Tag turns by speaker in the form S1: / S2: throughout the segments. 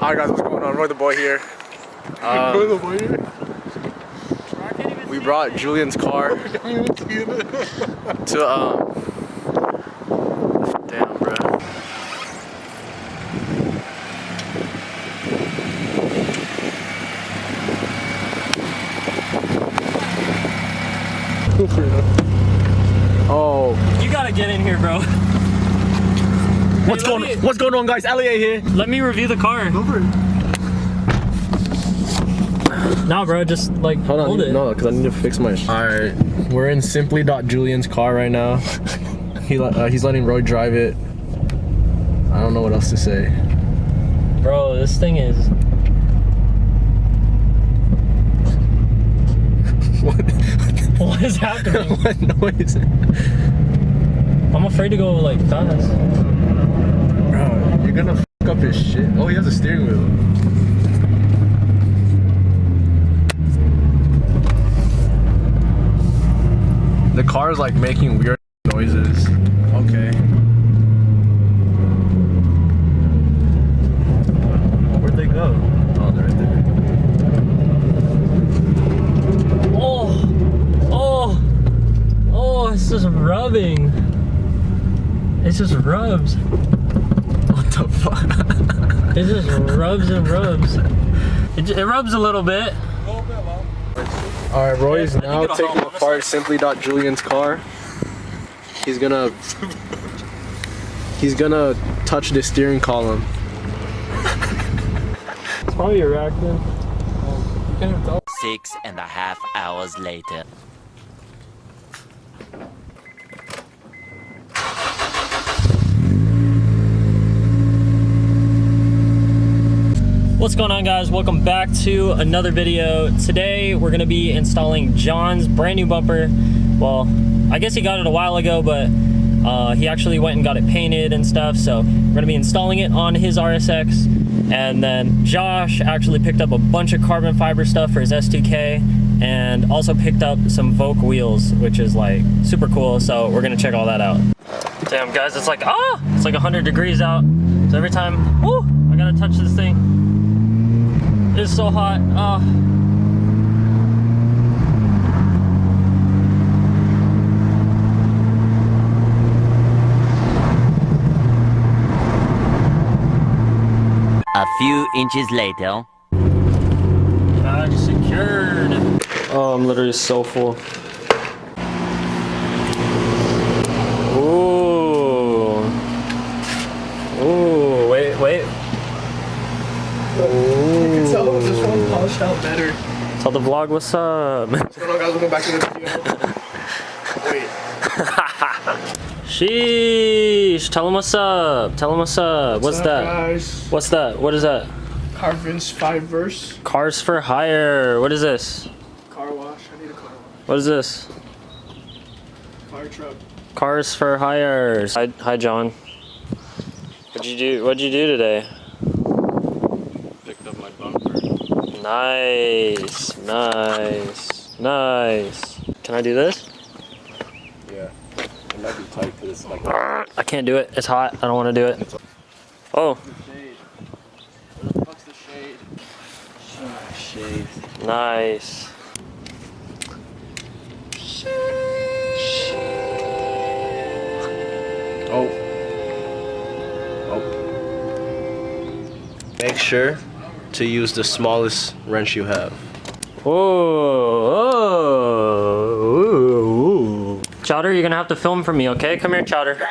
S1: Hi guys, what's going on? RoyTheBoy here. We brought Julian's car to damn, bro. Oh,
S2: you gotta get in here, bro.
S1: What's going on, guys? LA here.
S2: Let me review the car.
S1: Go for it.
S2: No, bro, just like hold it.
S1: No, because I need to fix my. All right, we're in Simply.Julian's car right now. He's letting Roy drive it. I don't know what else to say.
S2: Bro, this thing is. What is happening?
S1: What noise?
S2: I'm afraid to go like fast.
S1: Bro, you're gonna fuck up his shit. Oh, he has a steering wheel. The car is like making weird noises. Okay.
S2: Where'd they go?
S1: Oh, they're right there.
S2: Oh, it's just rubbing. It just rubs.
S1: What the fuck?
S2: It just rubs and rubs. It rubs a little bit.
S1: Alright, Roy is now taking apart Simply.Julian's car. He's gonna touch the steering column.
S2: It's probably a rack then.
S3: 6.5 hours later.
S2: What's going on, guys? Welcome back to another video. Today we're gonna be installing John's brand new bumper. Well, I guess he got it a while ago, but he actually went and got it painted and stuff. So we're gonna be installing it on his RSX. And then Josh actually picked up a bunch of carbon fiber stuff for his S2K and also picked up some Vogue wheels, which is like super cool. So we're gonna check all that out. Damn, guys, it's like 100 degrees out. So every time, woo, I gotta touch this thing. It's so hot.
S3: A few inches later.
S2: Badge secured. Oh, I'm literally so full. Ooh. Ooh, wait.
S1: Tell this one polished out better.
S2: Tell the vlog what's up.
S1: What's going on, guys? Welcome back to the video. Wait.
S2: Sheesh. Tell him what's up. What's that?
S1: Guys?
S2: What's that? What is that?
S1: Carvin's 5 verse.
S2: Cars for hire. What is this?
S1: Car wash. I need a car wash.
S2: What is this?
S1: Fire truck.
S2: Cars for hires. Hi, John. What'd you do today?
S1: Picked up my bumper.
S2: Nice. Can I do this?
S1: Yeah. It might be tight because it's like.
S2: I can't do it. It's hot. I don't want to do it. Oh.
S1: The shade. Where the fuck's the shade? Shade.
S2: Nice.
S1: Oh. Make sure to use the smallest wrench you have.
S2: Ooh. Chowder, you're gonna have to film for me, okay? Come here, Chowder. Dude,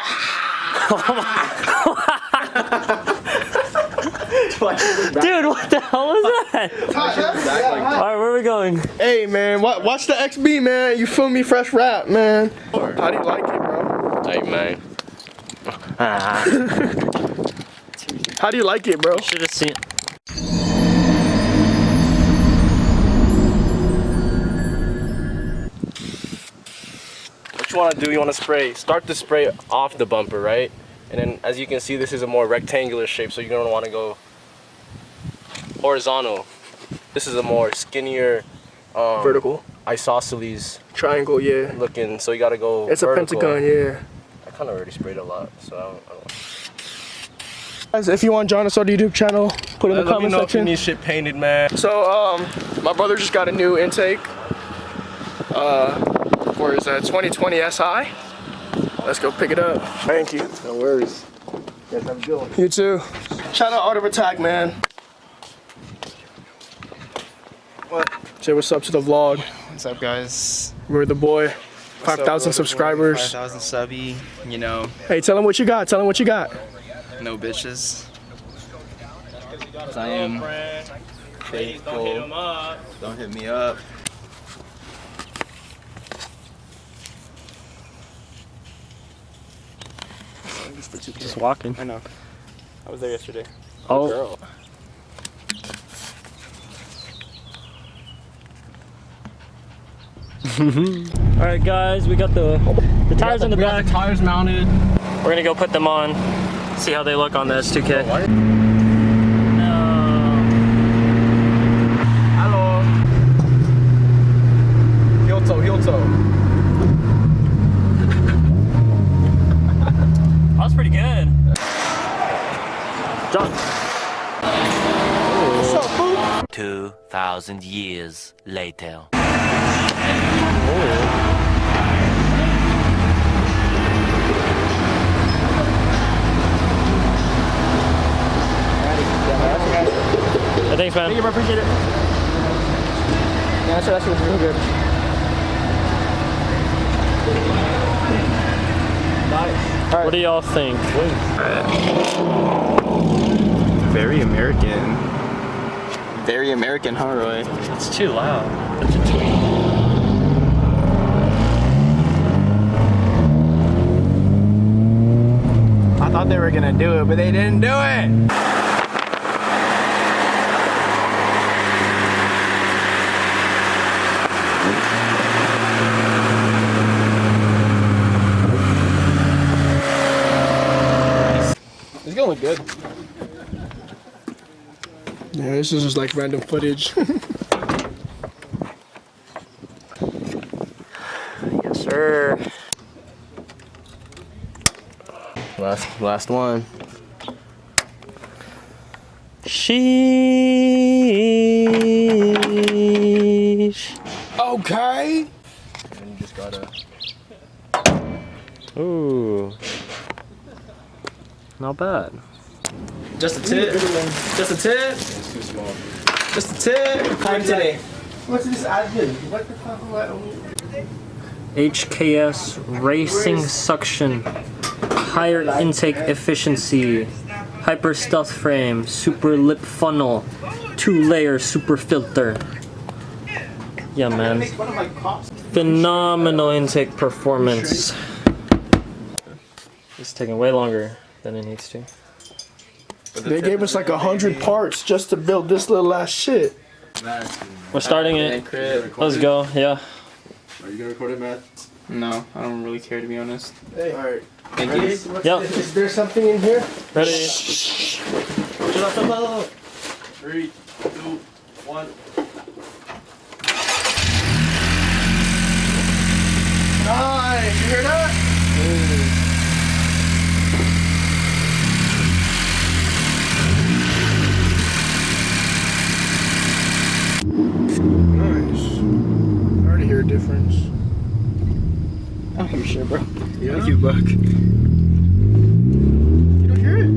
S2: what the hell is that? Alright, where are we going?
S1: Hey man, watch the XB, man. You feel me? Fresh rap, man. How do you like it, bro?
S4: Hey man.
S1: How do you like it, bro?
S2: You should have seen.
S1: What you want to do, you want to spray. Start the spray off the bumper, right? And then as you can see, this is a more rectangular shape, so you're going to want to go horizontal. This is a more skinnier vertical isosceles
S4: triangle, yeah.
S1: looking, so you got to go
S4: It's
S1: vertical.
S4: a pentagon, yeah.
S1: I kind of already sprayed a lot, so I don't.
S4: Guys, if you want to join us on the YouTube channel, Put in the
S1: Let me
S4: comment
S1: know if you
S4: section.
S1: need shit painted, man.
S4: So, my brother just got a new intake for his 2020 SI. Let's go pick it up. Thank you.
S1: No worries. Guys, have a good one.
S4: You too. Shout out Art of Attack, man.
S1: What?
S4: Say what's up to the vlog.
S5: What's up, guys?
S4: We're the boy. 5,000 subscribers.
S5: 5,000 subby, you know,
S4: Hey, tell him what you got. Tell him what you got.
S5: no bitches. 'Cause I am faithful. Don't hit me up.
S2: Just walking.
S5: I know. I was there yesterday.
S2: Oh,
S5: Girl.
S2: all right, guys. We got the tires in the back.
S1: Tires mounted.
S2: We're gonna go put them on. See how they look on the S2K. No.
S1: Hello. Heel toe, heel toe.
S2: That was pretty good. John.
S3: 2,000 years later.
S2: Thanks, man.
S4: Thank you, bro. Appreciate it. Yeah, that was really good.
S1: Nice.
S2: What do y'all think?
S5: Very American. Very American, huh, Roy?
S2: It's too loud.
S5: I thought they were gonna do it, but they didn't do it!
S1: It's gonna look good.
S4: Yeah, this is just like random footage.
S2: Yes, sir.
S1: Last one.
S2: Sheesh.
S4: Okay.
S1: And you just gotta.
S2: Ooh. Not bad.
S5: Just a tip. Just a tip.
S1: It's too small.
S5: Just a tip. Time today.
S4: What's this admin? What the fuck?
S2: HKS Racing Suction. Higher intake efficiency. Hyper stealth frame. Super lip funnel. 2-layer super filter. Yeah, man. Phenomenal intake performance. It's taking way longer than it needs to.
S4: They gave us like 100 parts just to build this little ass shit.
S2: We're starting it. Let's go. Yeah.
S1: Are you gonna record it, Matt?
S5: No, I don't really care, to be honest.
S4: Hey. Alright.
S5: Thank
S4: Ready?
S5: you.
S2: Yep.
S4: Is there something in here?
S2: Ready?
S1: 3, 2, 1.
S4: Nice. You hear that? Nice. I already hear a difference.
S5: I don't give a shit, bro.
S4: Yeah.
S5: Thank you, Buck.
S4: You don't hear it?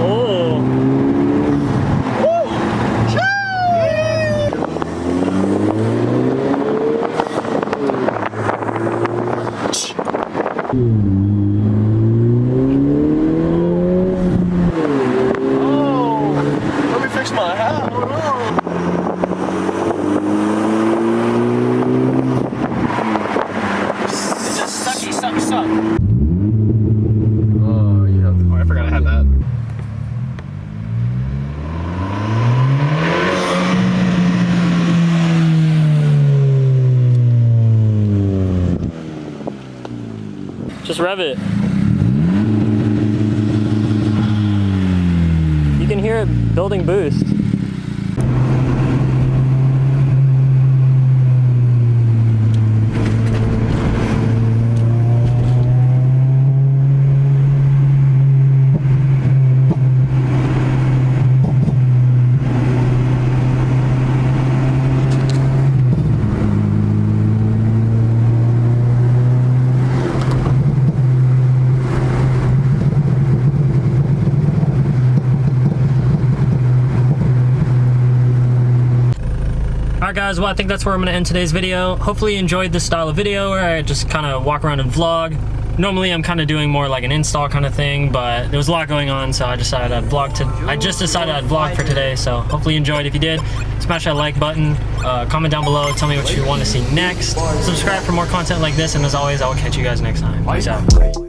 S2: Oh.
S4: Let me fix my hat. Hold on. It's just sucky, suck.
S1: Oh, you have to.
S5: Oh, I forgot I had that.
S2: Just rev it. You can hear it building boost. guys, well, I think that's where I'm gonna end today's video. Hopefully you enjoyed this style of video where I just kind of walk around and vlog. Normally I'm kind of doing more like an install kind of thing, but there was a lot going on, so I just decided I'd vlog for today. So hopefully you enjoyed. If you did, smash that like button, comment down below, tell me what you want to see next, subscribe for more content like this, and as always, I will catch you guys next time. Peace out.